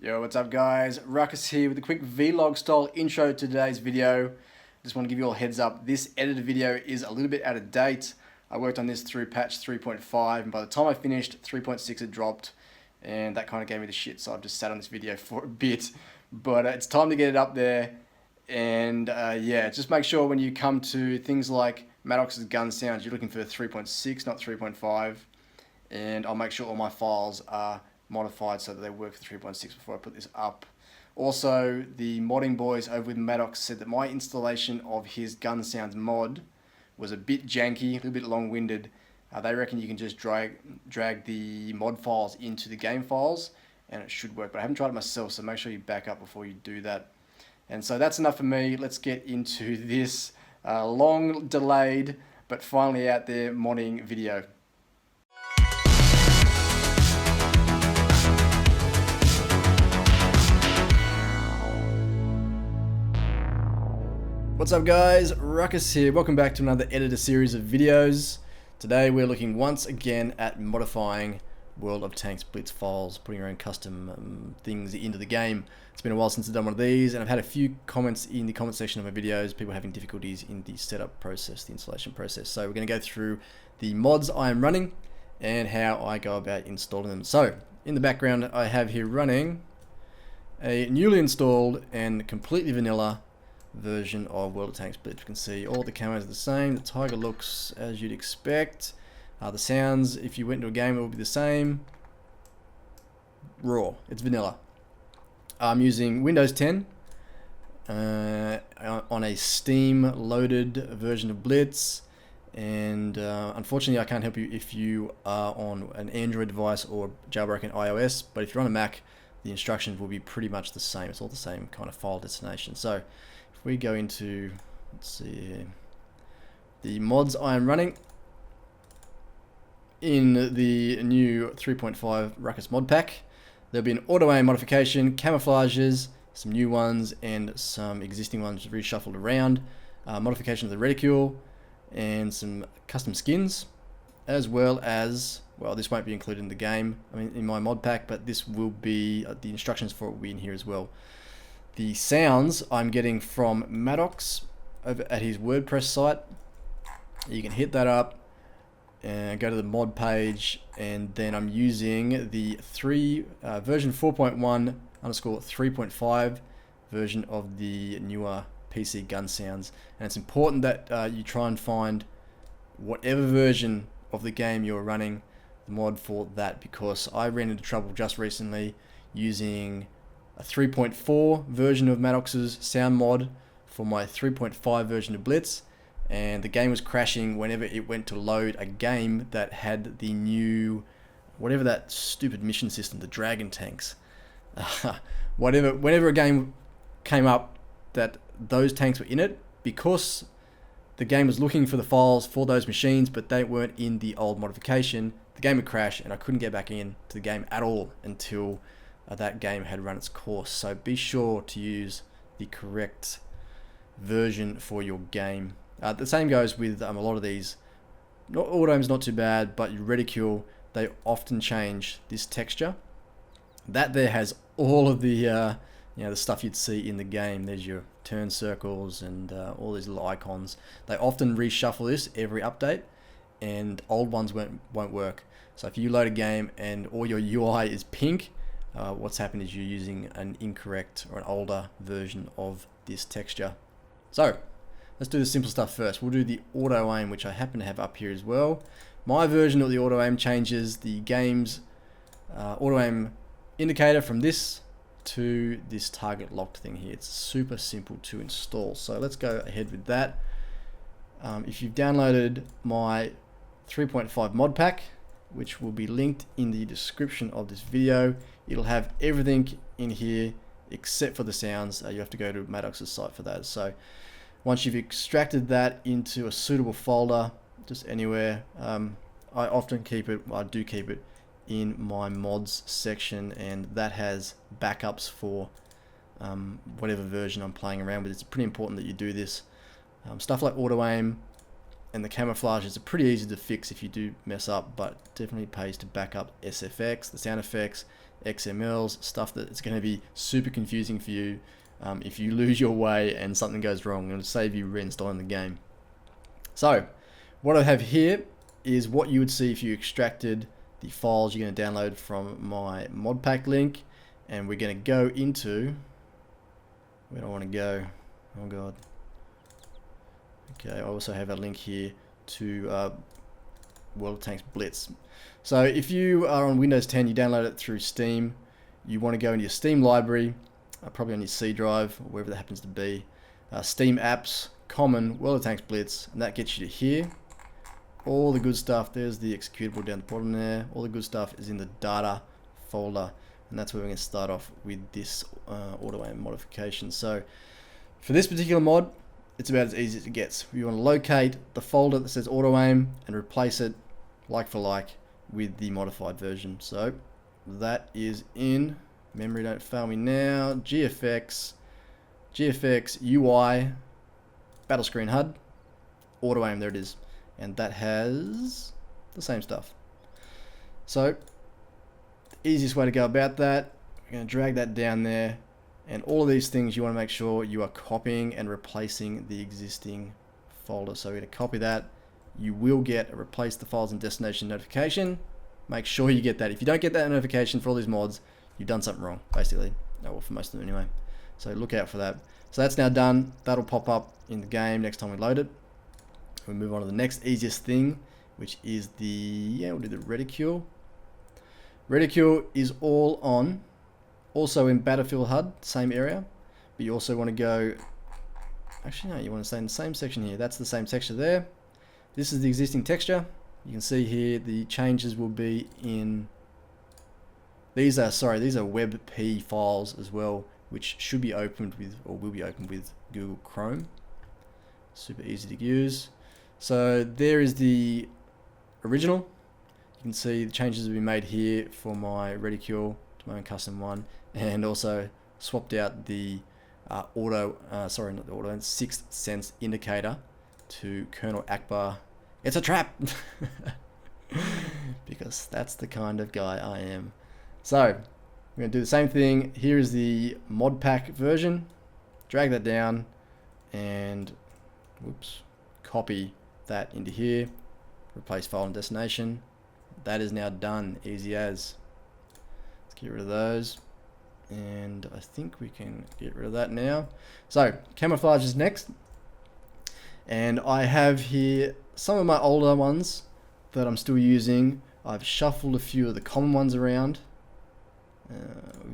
Yo, what's up guys? Ruckus here with a quick vlog style intro to today's video. Just want to give you all a heads up. This edited video is a little bit out of date. I worked on this through patch 3.5 and by the time I finished 3.6 had dropped and that kind of gave me the shit, so I've just sat on this video for a bit. But it's time to get it up there, and yeah, just make sure when you come to things like Maddox's gun sounds, you're looking for 3.6, not 3.5, and I'll make sure all my files are modified so that they work for 3.6 before I put this up. Also, the modding boys over with Maddox said that my installation of his gun sounds mod was a bit janky, a little bit long-winded. They reckon you can just drag the mod files into the game files and it should work, but I haven't tried it myself, so make sure you back up before you do that. And so that's enough for me. Let's get into this long delayed but finally out there modding video. What's up guys, Ruckus here. Welcome back to another editor series of videos. Today we're looking once again at modifying World of Tanks Blitz files, putting your own custom things into the game. It's been a while since I've done one of these, and I've had a few comments in the comment section of my videos, people having difficulties in the setup process, the installation process. So we're going to go through the mods I am running and how I go about installing them. So in the background I have here running a newly installed and completely vanilla version of World of Tanks Blitz. You can see all the camos are the same. The tiger looks as you'd expect. The sounds, if you went into a game, it would be the same. Raw. It's vanilla. I'm using Windows 10 on a Steam loaded version of Blitz, and unfortunately I can't help you if you are on an Android device or jailbroken iOS, but if you're on a Mac, the instructions will be pretty much the same. It's all the same kind of file destination. So if we go into, let's see here, the mods I am running in the new 3.5 Ruckus Modpack, there'll be an AutoAim modification, camouflages, some new ones and some existing ones reshuffled around, modification of the Reticule, and some custom skins, as well as, well, this won't be included in the game, I mean in my mod pack, but this will be, the instructions for it will be in here as well. The sounds I'm getting from Maddox over at his WordPress site. You can hit that up and go to the mod page, and then I'm using the version 4.1_3.5 version of the newer PC gun sounds. And it's important that you try and find whatever version of the game you're running the mod for that, because I ran into trouble just recently using a 3.4 version of Maddox's sound mod for my 3.5 version of Blitz, and the game was crashing whenever it went to load a game that had the new, whatever that stupid mission system, the Dragon Tanks. Whenever a game came up that those tanks were in it, because the game was looking for the files for those machines but they weren't in the old modification, the game would crash and I couldn't get back in to the game at all until that game had run its course. So be sure to use the correct version for your game. The same goes with a lot of these. AutoAim's not too bad, but your Reticule, they often change this texture. That there has all of the the stuff you'd see in the game. There's your turn circles and all these little icons. They often reshuffle this every update, and old ones won't work. So if you load a game and all your UI is pink, what's happened is you're using an incorrect or an older version of this texture. So let's do the simple stuff first. We'll do the AutoAim, which I happen to have up here as well. My version of the AutoAim changes the game's AutoAim indicator from this to this target locked thing here. It's super simple to install. So let's go ahead with that. If you've downloaded my 3.5 mod pack, which will be linked in the description of this video, it'll have everything in here except for the sounds. You have to go to Maddox's site for that. So once you've extracted that into a suitable folder, just anywhere, I often keep it, I do keep it in my mods section, and that has backups for whatever version I'm playing around with. It's pretty important that you do this. Stuff like AutoAim and the camouflage is pretty easy to fix if you do mess up, but definitely pays to back up SFX, the sound effects, XMLs, stuff that it's going to be super confusing for you if you lose your way and something goes wrong. It'll save you reinstalling the game. So what I have here is what you would see if you extracted the files you're going to download from my Modpack link, and we're going to go into, where do I want to go? Oh god. Okay, I also have a link here to World of Tanks Blitz. So if you are on Windows 10, you download it through Steam, you want to go into your Steam library, probably on your C drive, or wherever that happens to be, Steam Apps, Common, World of Tanks Blitz, and that gets you to here. All the good stuff, there's the executable down the bottom there, all the good stuff is in the data folder, and that's where we're going to start off with this AutoAim modification. So for this particular mod, it's about as easy as it gets. We want to locate the folder that says AutoAim and replace it like for like with the modified version. So that is in, memory don't fail me now, GFX UI, battle screen HUD, AutoAim, there it is. And that has the same stuff. So the easiest way to go about that, we're going to drag that down there, and all of these things you want to make sure you are copying and replacing the existing folder. So we're going to copy that. You will get a replace the files and destination notification. Make sure you get that. If you don't get that notification for all these mods, you've done something wrong, basically. Oh, well, for most of them anyway. So look out for that. So that's now done. That'll pop up in the game next time we load it. We'll move on to the next easiest thing, which is we'll do the Reticule. Reticule is all on, also in Battlefield HUD, same area, but you also want to go, actually no, you want to stay in the same section here. That's the same texture there. This is the existing texture. You can see here the changes will be in, these are WebP files as well, which should be opened with, or will be opened with Google Chrome. Super easy to use. So there is the original. You can see the changes have been made here for my Reticule to my own custom one, and also swapped out the Sixth Sense indicator to Colonel Akbar. It's a trap! Because that's the kind of guy I am. So we're going to do the same thing. Here is the Modpack version. Drag that down and copy that into here, replace file and destination. That is now done, easy as. Let's get rid of those, and I think we can get rid of that now. So Camouflage is next, and I have here some of my older ones that I'm still using. I've shuffled a few of the common ones around.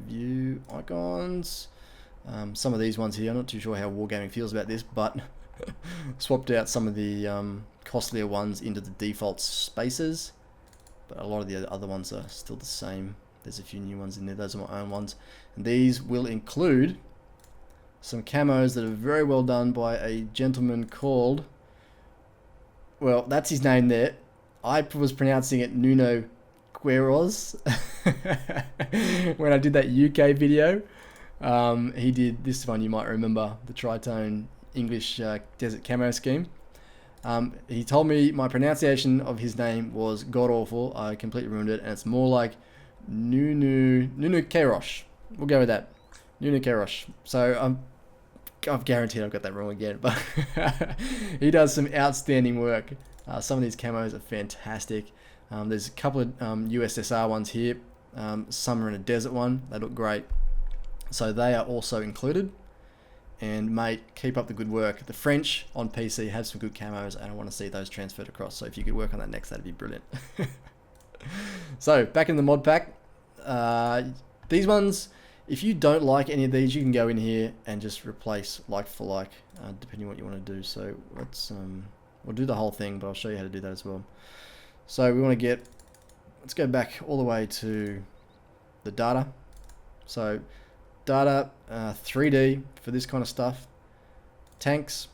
View icons, some of these ones here, I'm not too sure how Wargaming feels about this, but swapped out some of the costlier ones into the default spaces, but a lot of the other ones are still the same. There's a few new ones in there, those are my own ones, and these will include some camos that are very well done by a gentleman called, well, that's his name there. I was pronouncing it Nuno Queiroz when I did that UK video. He did this one, you might remember, the tritone English desert camo scheme. He told me my pronunciation of his name was god awful. I completely ruined it, and it's more like Nuno Queiroz. We'll go with that, Nuno Queiroz. So I've guaranteed I've got that wrong again, but he does some outstanding work. Some of these camos are fantastic. There's a couple of USSR ones here. Some are in a desert one. They look great. So they are also included. And mate, keep up the good work. The French on PC have some good camos, and I want to see those transferred across. So if you could work on that next, that'd be brilliant. So back in the mod pack, these ones, if you don't like any of these, you can go in here and just replace like for like, depending on what you want to do. So we'll do the whole thing, but I'll show you how to do that as well. So we want to let's go back all the way to the data. So data, 3D for this kind of stuff, tanks,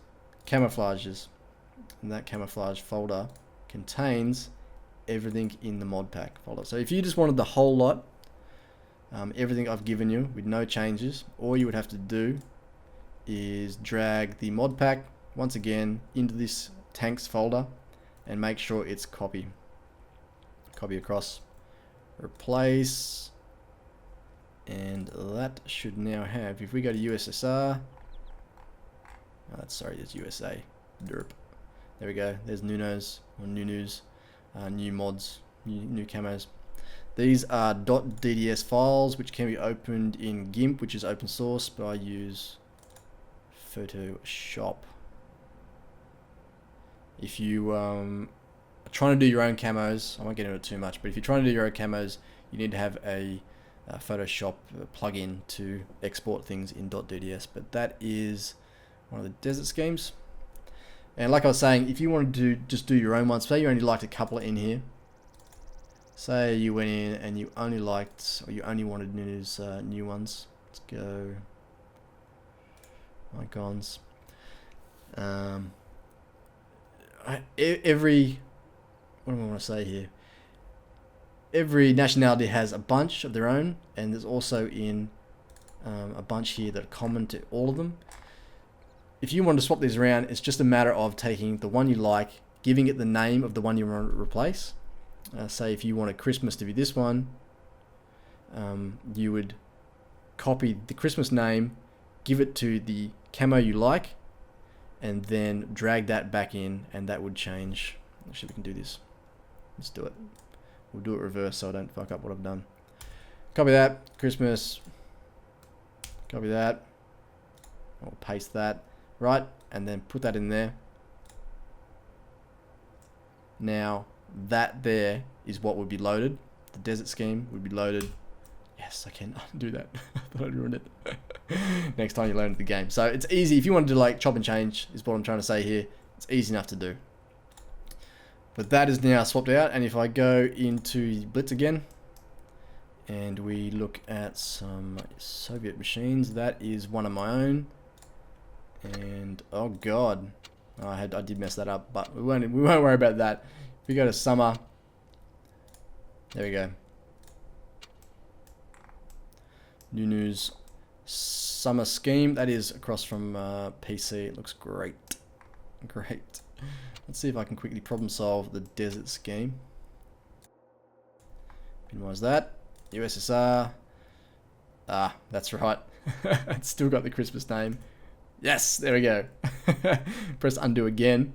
camouflages, and that camouflage folder contains everything in the mod pack folder. So if you just wanted the whole lot, everything I've given you with no changes, all you would have to do is drag the mod pack once again into this tanks folder and make sure it's copy across, replace, And that should now have, if we go to USSR, sorry, there's USA, derp. There we go, there's Nuno's, or Nuno's, new mods, new camos. These are .dds files, which can be opened in GIMP, which is open source, but I use Photoshop. If you are trying to do your own camos, I won't get into it too much, but if you're trying to do your own camos, you need to have a Photoshop plugin to export things in .dds, but that is one of the desert schemes. And like I was saying, if you want to just do your own ones, say you only liked a couple in here, say you went in and you only liked, or you only wanted Nuno's new ones. Let's go icons. Every, what do I want to say here? Every nationality has a bunch of their own, and there's also in a bunch here that are common to all of them. If you want to swap these around, it's just a matter of taking the one you like, giving it the name of the one you want to replace. Say if you wanted Christmas to be this one, you would copy the Christmas name, give it to the camo you like, and then drag that back in, and that would change. Actually, we can do this. Let's do it. We'll do it reverse so I don't fuck up what I've done. Copy that, Christmas. Copy that. I'll paste that, right? And then put that in there. Now, that there is what would be loaded. The desert scheme would be loaded. Yes, I can do that. I thought I'd ruined it. Next time you learn the game. So it's easy. If you want to do like chop and change, is what I'm trying to say here. It's easy enough to do. But that is now swapped out. And if I go into Blitz again, and we look at some Soviet machines, that is one of my own. And oh god, I did mess that up, but we won't worry about that. If we go to summer, there we go. Nuno's summer scheme. That is across from PC. It looks great. Great. Let's see if I can quickly problem solve the desert scheme. Minimize that. USSR. Ah, that's right. It's still got the Christmas name. Yes, there we go. Press undo again.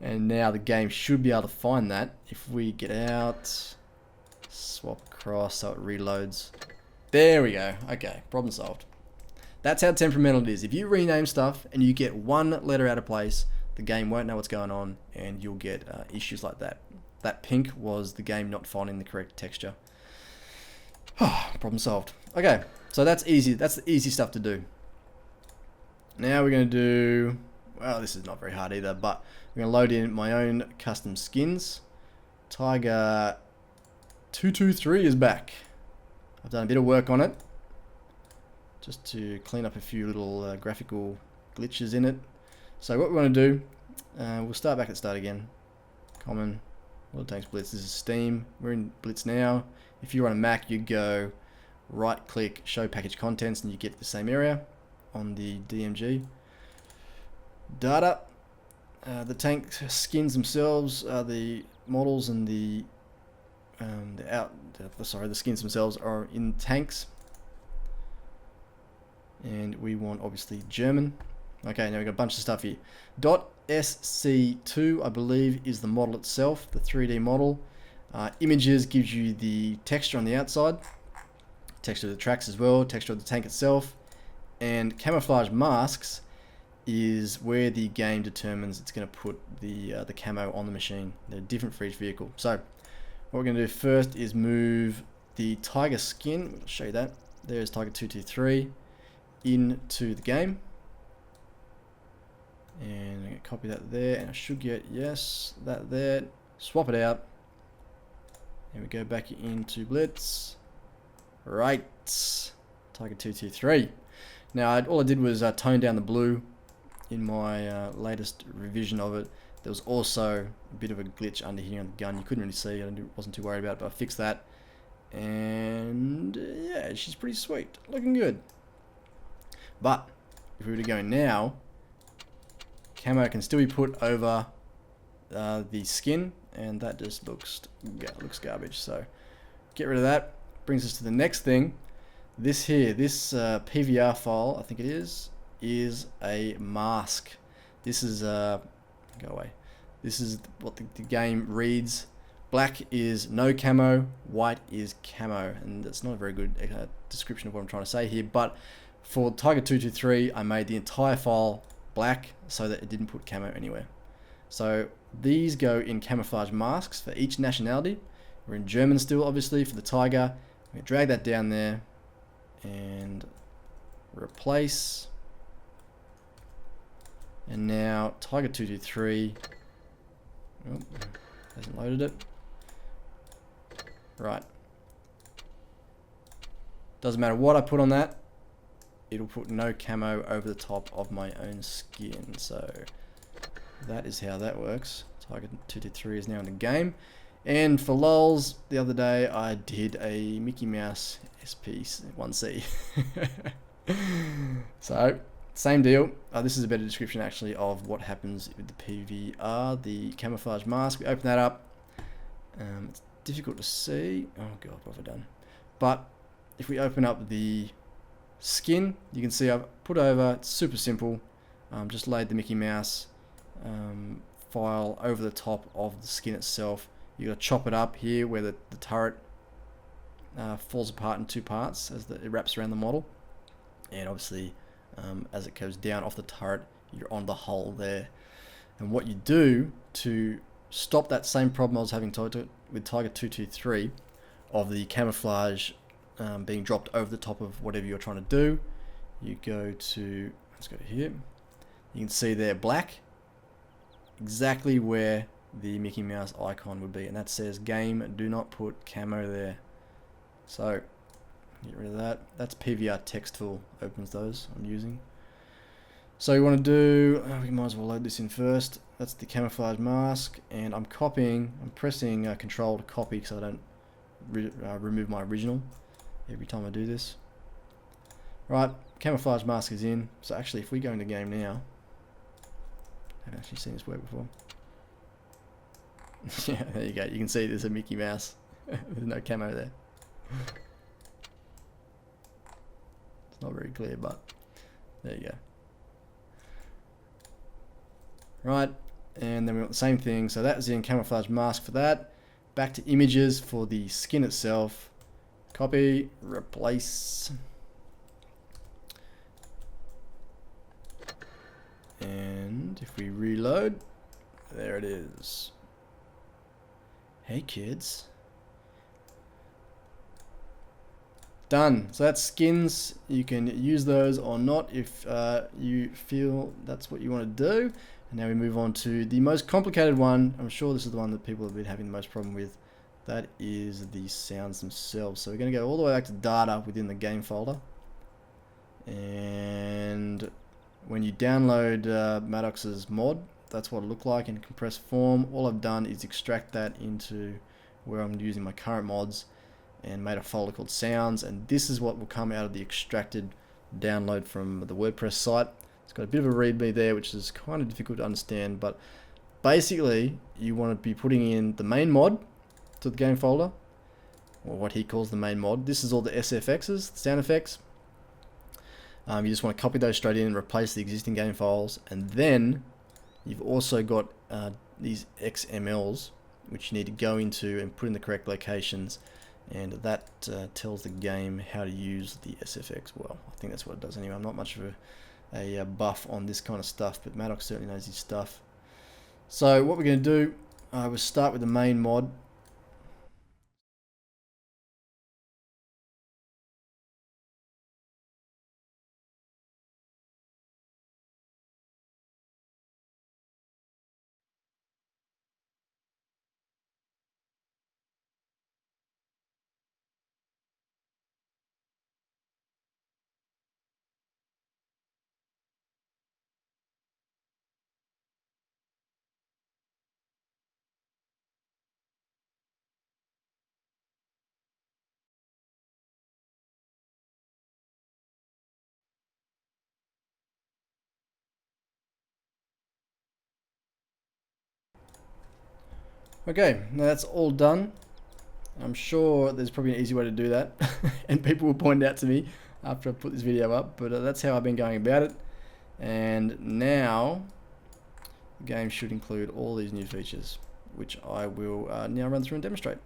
And now the game should be able to find that. If we get out, swap across so it reloads. There we go. Okay, problem solved. That's how temperamental it is. If you rename stuff and you get one letter out of place, the game won't know what's going on, and you'll get issues like that. That pink was the game not finding the correct texture. Problem solved. Okay, so that's easy. That's the easy stuff to do. Now we're going to do, well, this is not very hard either, but we're going to load in my own custom skins. Tiger 223 is back. I've done a bit of work on it, just to clean up a few little graphical glitches in it. So what we want to do, we'll start back at the start again. Common, World Tanks Blitz. This is Steam. We're in Blitz now. If you're on a Mac, you go right click, show package contents, and you get the same area on the DMG. Data. The tank skins themselves are the models, and the skins themselves are in tanks. And we want obviously German. Okay, now we've got a bunch of stuff here. .sc2, I believe, is the model itself, the 3D model. Images gives you the texture on the outside, texture of the tracks as well, texture of the tank itself. And camouflage masks is where the game determines it's going to put the camo on the machine. They're different for each vehicle. So what we're going to do first is move the Tiger skin. I'll show you that. There's Tiger 223 into the game. And I'm going to copy that there, and I should get, yes, that there. Swap it out. And we go back into Blitz. Right. Tiger 223. Now, all I did was tone down the blue in my latest revision of it. There was also a bit of a glitch under here on the gun. You couldn't really see. I wasn't too worried about it, but I fixed that. And yeah, she's pretty sweet. Looking good. But if we were to go now, camo can still be put over the skin, and that just looks garbage. So get rid of that. Brings us to the next thing. This here, this PVR file, I think it is a mask. This is go away. This is what the game reads. Black is no camo, white is camo, and that's not a very good description of what I'm trying to say here. But for Tiger 223, I made the entire file black so that it didn't put camo anywhere. So these go in camouflage masks for each nationality. We're in German still, obviously, for the Tiger. I'm going to drag that down there and replace. And now Tiger 223. Oh, hasn't loaded it. Right. Doesn't matter what I put on that. It'll put no camo over the top of my own skin. So that is how that works. Tiger 223 is now in the game. And for lols, the other day I did a Mickey Mouse SP 1C. So, same deal. This is a better description actually of what happens with the PVR, the camouflage mask. We open that up. It's difficult to see. Oh god, what have I done? But if we open up the skin, you can see I've put over, it's super simple. Just laid the Mickey Mouse file over the top of the skin itself. You got to chop it up here where the turret falls apart in two parts as it wraps around the model, and obviously as it goes down off the turret, you're on the hull there. And what you do to stop that same problem I was having with Tiger 223 of the camouflage being dropped over the top of whatever you're trying to do, you go to, let's go to here. You can see there black, exactly where the Mickey Mouse icon would be, and that says game, do not put camo there. So get rid of that. That's PVR text tool, opens those I'm using. So you want to do, we might as well load this in first. That's the camouflage mask, and I'm pressing control to copy because I don't remove my original every time I do this. Right, camouflage mask is in. So actually if we go into game now, I haven't actually seen this work before. Yeah, there you go. You can see there's a Mickey Mouse. There's no camo there. It's not very clear, but there you go. Right, and then we want the same thing. So that's in camouflage mask for that. Back to images for the skin itself. Copy, replace. And if we reload, there it is. Hey kids. Done. So that's skins. You can use those or not if you feel that's what you want to do. And now we move on to the most complicated one. I'm sure this is the one that people have been having the most problem with. That is the sounds themselves. So we're going to go all the way back to data within the game folder. And when you download Maddox's mod, that's what it looked like in compressed form. All I've done is extract that into where I'm using my current mods and made a folder called sounds, and this is what will come out of the extracted download from the WordPress site. It's got a bit of a readme there which is kind of difficult to understand, but basically you want to be putting in the main mod to the game folder, or what he calls the main mod. This is all the SFXs, the sound effects. You just want to copy those straight in and replace the existing game files, and then you've also got these XMLs which you need to go into and put in the correct locations, and that tells the game how to use the SFX. Well, I think that's what it does anyway. I'm not much of a buff on this kind of stuff, but Maddox certainly knows his stuff. So what we're going to do, we'll start with the main mod. Okay, now that's all done. I'm sure there's probably an easy way to do that, and people will point it out to me after I put this video up, but that's how I've been going about it. And now the game should include all these new features, which I will now run through and demonstrate.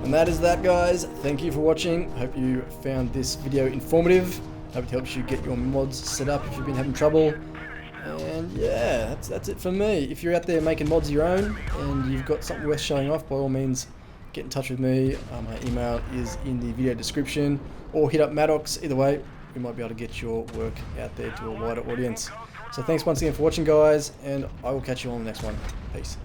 And that is that, guys. Thank you for watching. Hope you found this video informative. Hope it helps you get your mods set up if you've been having trouble. And yeah, that's it for me. If you're out there making mods of your own and you've got something worth showing off, by all means get in touch with me. My email is in the video description, or hit up Maddox. Either way, we might be able to get your work out there to a wider audience. So thanks once again for watching, guys, and I will catch you on the next one. Peace.